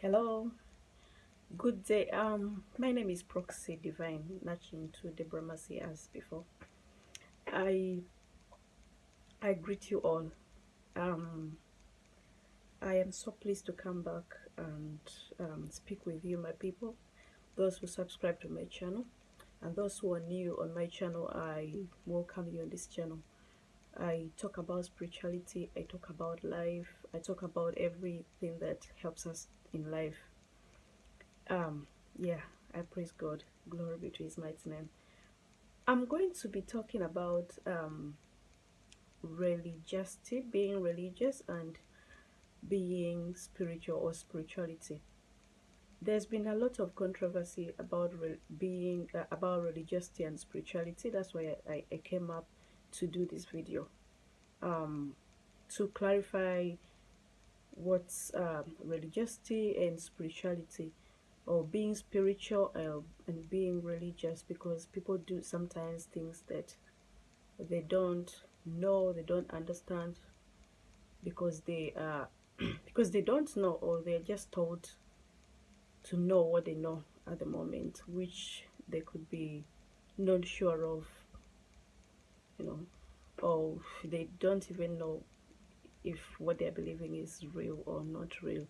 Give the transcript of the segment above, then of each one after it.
Hello, good day. My name is Proxy Divine, matching to Deborah Massey as before. I I greet you all. Um, I am so pleased to come back and speak with you, my people. Those who subscribe to my channel and those who are new on my channel, I welcome you on this channel. I talk about spirituality. I talk about life. I talk about everything that helps us in life. Yeah, I praise God. Glory be to His mighty name. I'm going to be talking about religiosity, being religious, and being spiritual or spirituality. There's been a lot of controversy about being about religiosity and spirituality. That's why I came up to do this video to clarify what's religiosity and spirituality, or being spiritual and being religious, because people do sometimes things that they don't know, they don't understand, because they because they don't know, or they're just told to know what they know at the moment, which they could be not sure of, you know, or they don't even know if what they're believing is real or not real.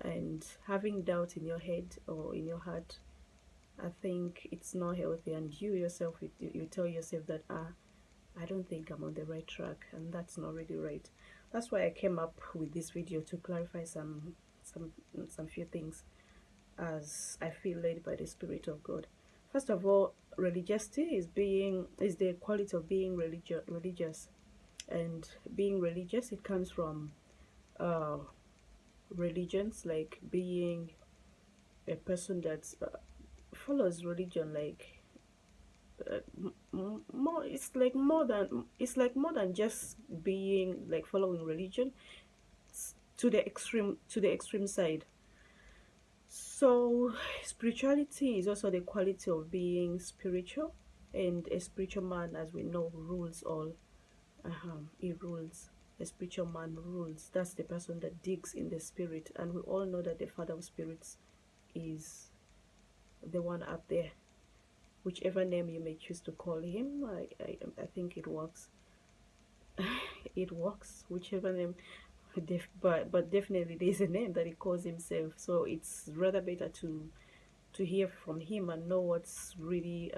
And having doubt in your head or in your heart, I think it's not healthy. And you yourself, you tell yourself that I don't think I'm on the right track, and that's not really right. That's why I came up with this video, to clarify some few things as I feel led by the Spirit of God. First of all, religiosity is the quality of being religious, and being religious, it comes from uh, religions, like being a person that follows religion, like more it's like more than just being like following religion. It's to the extreme side. So spirituality is also the quality of being spiritual, and a spiritual man, as we know, rules all. He rules. A spiritual man rules. That's the person that digs in the spirit, and we all know that the father of spirits is the one up there. Whichever name you may choose to call him, I think it works. It works, whichever name. But definitely there's a name that he calls himself, so it's rather better to hear from him and know what's really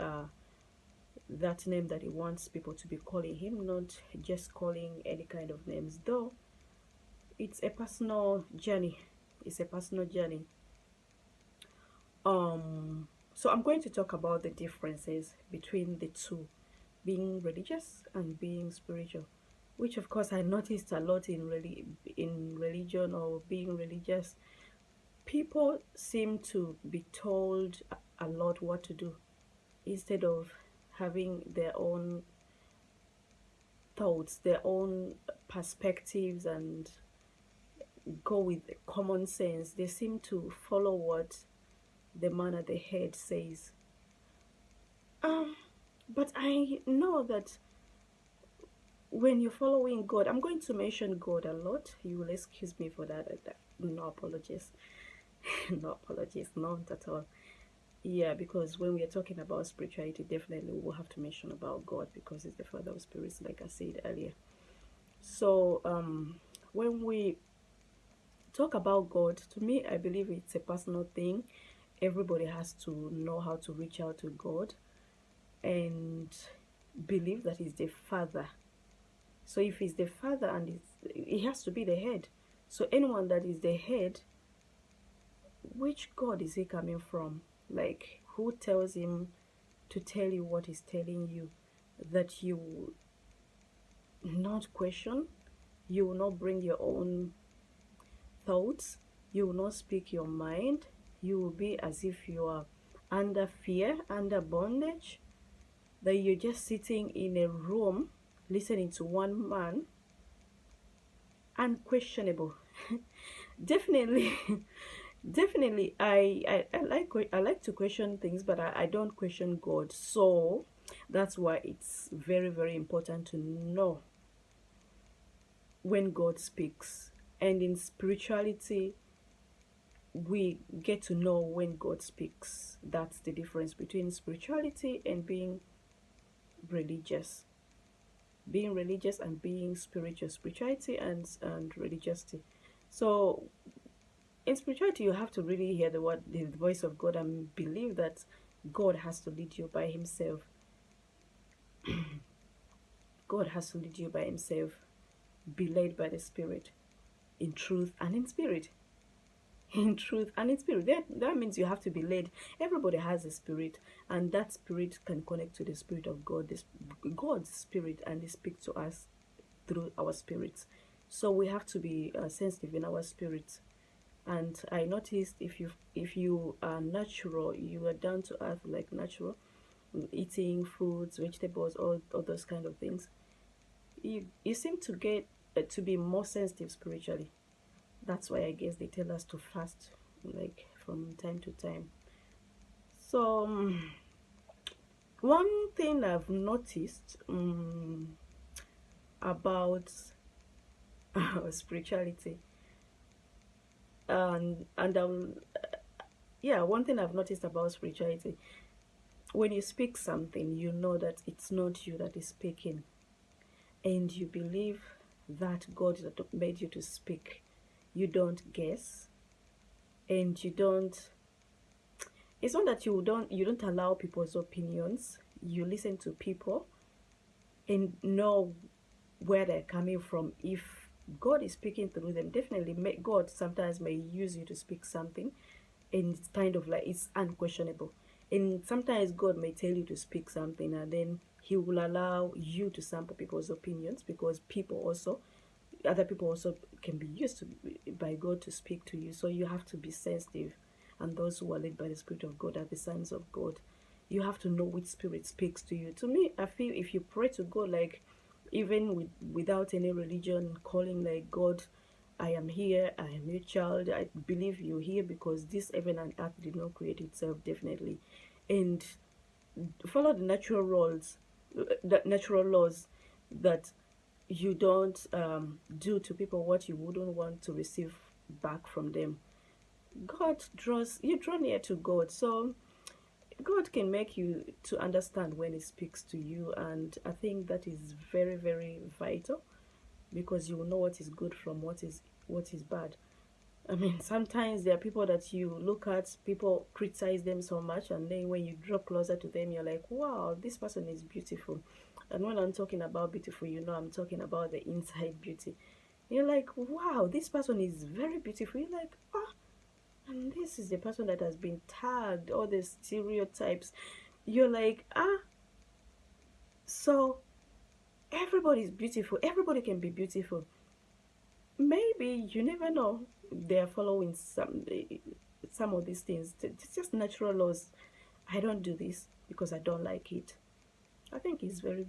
that name that he wants people to be calling him, not just calling any kind of names. Though it's a personal journey. It's a personal journey. So I'm going to talk about the differences between the two, being religious and being spiritual, which of course I noticed a lot in religion or being religious. People seem to be told a lot what to do, instead of having their own thoughts, their own perspectives, and go with common sense. They seem to follow what the man at the head says. But I know that when you're following God, I'm going to mention God a lot. You will excuse me for that. No apologies. No apologies, not at all. Yeah, because when we are talking about spirituality, definitely we will have to mention about God, because it's the father of spirits, like I said earlier. So when we talk about God, to me, I believe it's a personal thing. Everybody has to know how to reach out to God and believe that he's the father. So if he's the father, and he has to be the head. So anyone that is the head, which God is he coming from? Like, who tells him to tell you what he's telling you, that you will not question, you will not bring your own thoughts, you will not speak your mind, you will be as if you are under fear, under bondage, that you're just sitting in a room listening to one man, unquestionable. Definitely. Definitely, I like to question things, but I don't question God. So that's why it's very, very important to know when God speaks. And in spirituality, we get to know when God speaks. That's the difference between spirituality and being religious. Being religious and being spiritual. Spirituality and religiosity. So in spirituality, you have to really hear the voice of God, and believe that God has to lead you by Himself. God has to lead you by Himself. Be led by the Spirit, in truth and in spirit. In truth and in spirit. That means you have to be led. Everybody has a spirit, and that spirit can connect to the Spirit of God, God's Spirit, and He speaks to us through our spirits. So we have to be sensitive in our spirits. And I noticed, if you are natural, you are down to earth, like natural, eating fruits, vegetables, all those kind of things, you seem to get to be more sensitive spiritually. That's why I guess they tell us to fast, like, from time to time. So one thing I've noticed about spirituality, and yeah, one thing I've noticed about spirituality, when you speak something, you know that it's not you that is speaking, and you believe that God that made you to speak. You don't guess, and you don't. It's not that you don't allow people's opinions. You listen to people and know where they're coming from. If God is speaking through them, definitely God sometimes may use you to speak something, and it's kind of like it's unquestionable. And sometimes God may tell you to speak something, and then He will allow you to sample people's opinions, because other people also can be used by God to speak to you. So you have to be sensitive, and those who are led by the Spirit of God are the sons of God. You have to know which spirit speaks to you. To me, I feel if you pray to God, like, even without any religion, calling like, God, I am here, I am your child, I believe you're here because this heaven and earth did not create itself, definitely. And follow the natural laws, that you don't do to people what you wouldn't want to receive back from them. You draw near to God, so God can make you to understand when He speaks to you, and I think that is very, very vital, because you will know what is good from what is bad. I mean, sometimes there are people that you look at, people criticize them so much, and then when you draw closer to them, you're like, wow, this person is beautiful. And when I'm talking about beautiful, I'm talking about the inside beauty. You're like, wow, this person is very beautiful. You're like, ah, and this is the person that has been tagged, all the stereotypes. You're like, ah, so everybody is beautiful. Everybody can be beautiful. Maybe, you never know, they're following some of these things. It's just natural laws. I don't do this because I don't like it. I think it's very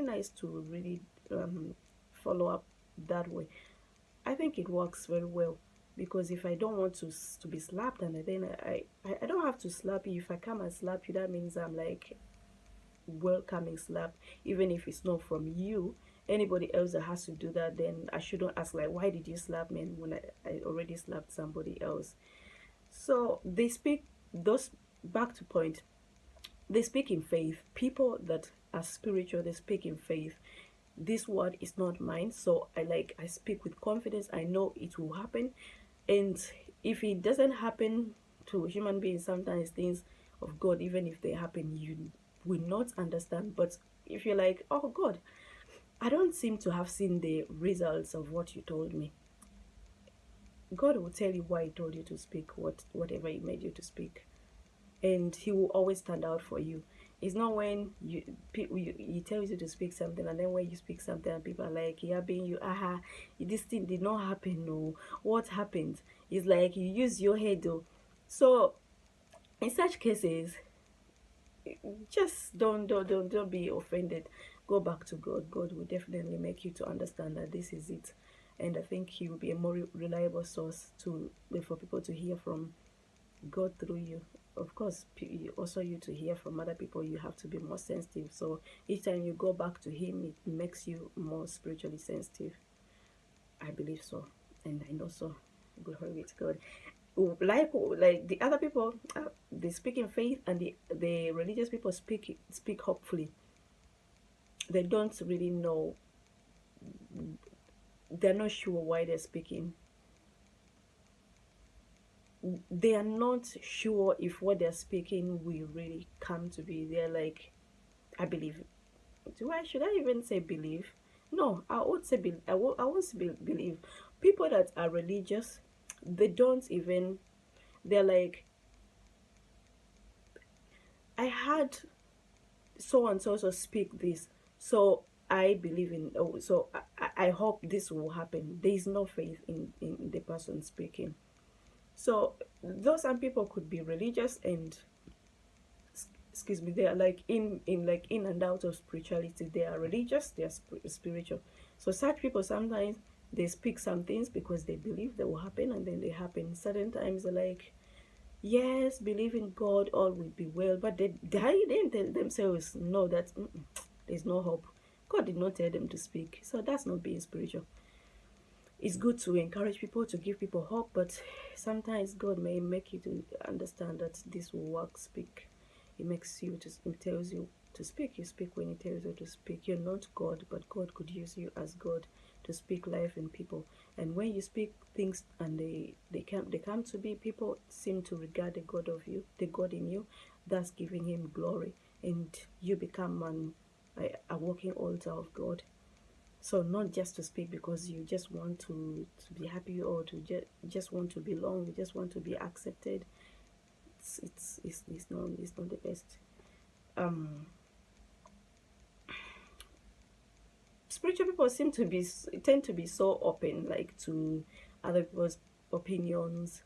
nice to really follow up that way. I think it works very well, because if I don't want to be slapped, and then I don't have to slap you. If I come and slap you, that means I'm like welcoming slap, even if it's not from you. Anybody else that has to do that, then I shouldn't ask, like, why did you slap me, when I already slapped somebody else. So they speak those back to point. They speak in faith. People that are spiritual, they speak in faith. This word is not mine, so I speak with confidence. I know it will happen. And if it doesn't happen to human beings, sometimes things of God, even if they happen, you will not understand. But if you're like, oh God, I don't seem to have seen the results of what you told me, God will tell you why He told you to speak whatever He made you to speak, and He will always stand out for you. It's not when He tells you to speak something, and then when you speak something and people are like, yeah, being you, aha, this thing did not happen, no, what happened? It's like you use your head, though. So in such cases, just don't be offended. Go back to God. God will definitely make you to understand that this is it, and I think He will be a more reliable source for people to hear from God through you. Of course, also you to hear from other people, you have to be more sensitive. So each time you go back to Him, it makes you more spiritually sensitive. I believe so, and I know so. Glory to God. Like the other people, they speak in faith, and the religious people speak hopefully. They don't really know. They're not sure why they're speaking. They are not sure if what they're speaking will really come to be. They're like, I believe. Should I even say believe? No, I would say I won't say believe. People that are religious, they don't even. They're like, I had so and so speak this, so I believe in. Oh, so I hope this will happen. There is no faith in the person speaking. So those some people could be religious and, excuse me, they are like in and out of spirituality. They are religious, they are spiritual. So such people sometimes they speak some things because they believe they will happen, and then they happen. Certain times they're like, yes, believe in God, all will be well, but they didn't tell themselves no, that there's no hope. God did not tell them to speak, so that's not being spiritual. It's good to encourage people, to give people hope, but sometimes God may make you to understand that this will work. Speak. It tells you to speak. You speak when He tells you to speak. You're not God, but God could use you as God to speak life in people. And when you speak things and they come to be, people seem to regard the God in you, thus giving Him glory, and you become a walking altar of God. So not just to speak because you just want to be happy, or to just want to belong, you just want to be accepted. It's not the best. Spiritual people tend to be so open, like, to other people's opinions.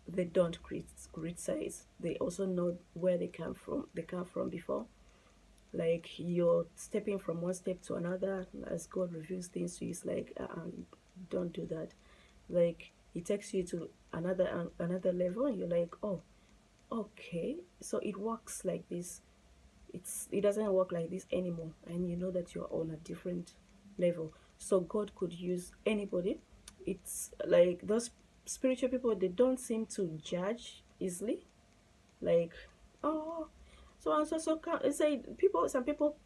They don't criticize. They also know where they come from before. Like, you're stepping from one step to another as God reveals things to you. It's like, don't do that. Like, He takes you to another level, and you're like, oh, okay, so it works like this. It doesn't work like this anymore, and you know that you're on a different level. So God could use anybody. It's like those spiritual people, they don't seem to judge easily. Like, oh, say some people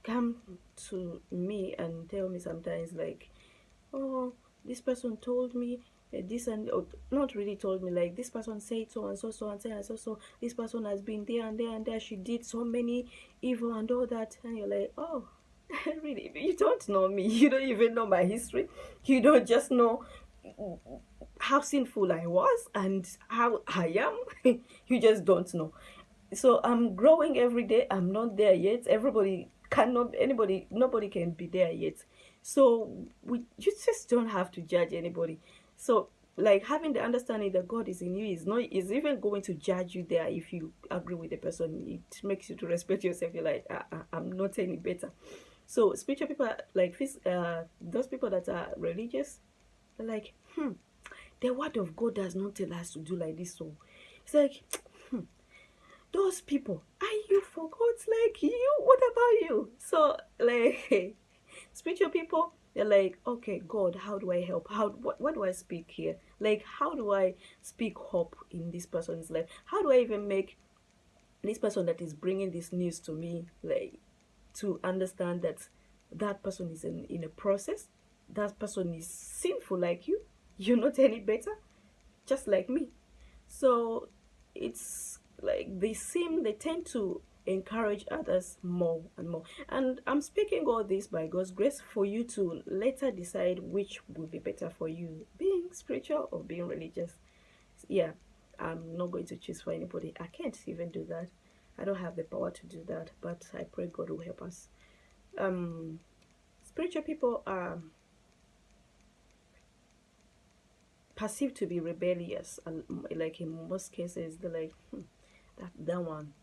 come to me and tell me sometimes, like, oh, this person told me this, and not really told me, like, this person said so and so, so and so and so, this person has been there and there and there, she did so many evil and all that, and you're like, oh, really, you don't know me, you don't even know my history, you don't just know how sinful I was and how I am. You just don't know. So I'm growing every day. I'm not there yet. Nobody can be there yet. So you just don't have to judge anybody. So, like, having the understanding that God is in you is even going to judge you there. If you agree with the person, it makes you to respect yourself. You're like, I'm not any better. So spiritual people, like those people that are religious, they're like, the word of God does not tell us to do like this. So it's like, those people, are you for God's, like, you? What about you? So, like, spiritual people, they're like, okay, God, how do I help? What do I speak here? Like, how do I speak hope in this person's life? How do I even make this person that is bringing this news to me, like, to understand that that person is in a process, that person is sinful like you, you're not any better, just like me. So it's like they tend to encourage others more and more. And I'm speaking all this by God's grace for you to later decide which will be better for you, being spiritual or being religious. Yeah, I'm not going to choose for anybody. I can't even do that. I don't have the power to do that, but I pray God will help us. Spiritual people are perceived to be rebellious, and like in most cases they're like, that one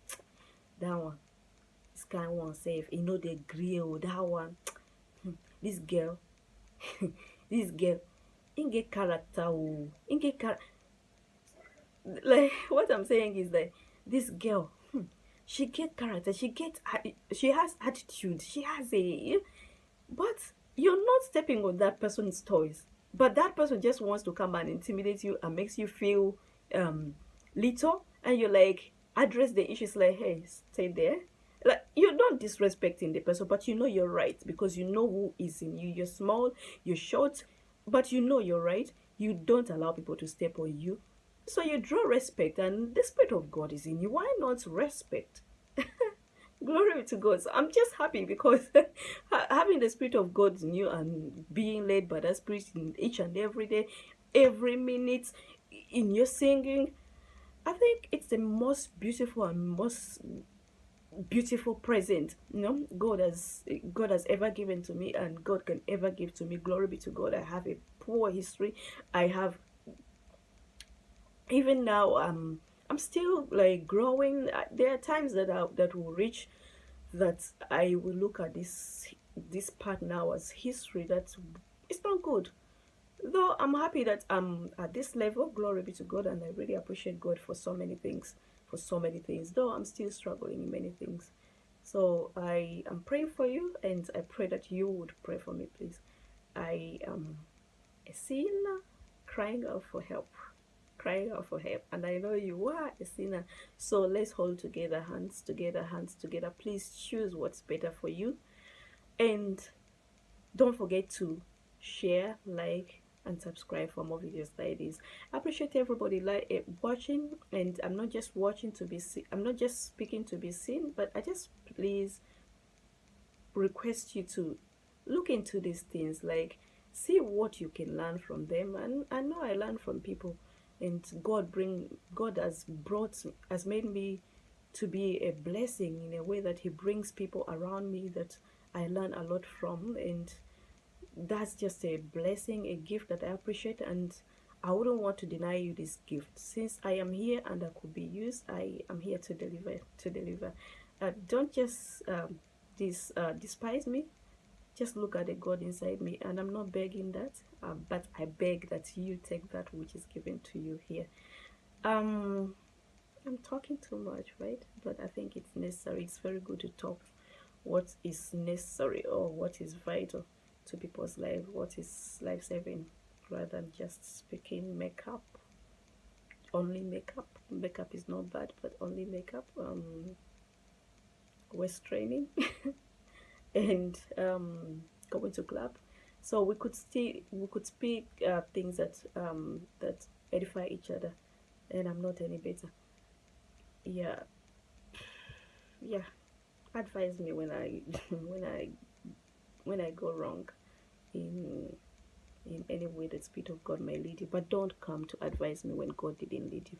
this kind one safe, you know, they grill that one. This girl this girl in get character, in get like, what I'm saying is that this girl, she get character, she has attitude, she has a, but you're not stepping on that person's toys. but that person just wants to come and intimidate you and makes you feel little, and you like address the issues like, hey, stay there. Like, you're not disrespecting the person, but you know you're right because you know who is in you. You're small, you're short, but you know you're right. You don't allow people to step on you, so you draw respect, and the spirit of God is in you. Why not respect? Glory to God. So I'm just happy because having the spirit of God in you and being led by that spirit in each and every day, every minute, in your singing, I think it's the most beautiful and most beautiful present, God has ever given to me, and God can ever give to me. Glory be to God. I have a poor history. I have, even now, I'm still like growing. There are times that will reach, that I will look at this part now as history, that it's not good. Though I'm happy that I'm at this level, glory be to God, and I really appreciate God for so many things, though I'm still struggling in many things. So I am praying for you, and I pray that you would pray for me, please. I am a sinner crying out for help, and I know you are a sinner. So let's hold together, hands together, Please choose what's better for you, and don't forget to share, like, and subscribe for more videos like this. I appreciate everybody watching, and I'm not just watching to be seen. I'm not just speaking to be seen, but I just please request you to look into these things, like see what you can learn from them. And I know I learn from people, and God has made me to be a blessing in a way that He brings people around me that I learn a lot from, and that's just a blessing, a gift that I appreciate, and I wouldn't want to deny you this gift. Since I am here and I could be used, I am here to deliver. Don't just despise me. Just look at the God inside me, and I'm not begging that, but I beg that you take that which is given to you here. I'm talking too much, right? But I think it's necessary. It's very good to talk what is necessary or what is vital to people's life, what is life-saving, rather than just speaking makeup. Only makeup. Makeup is not bad, but only makeup. Waist training and going to club. So we could speak things that edify each other, and I'm not any better. Yeah, yeah. Advise me when I when I go wrong in any way the Spirit of God may lead you, but don't come to advise me when God didn't lead you.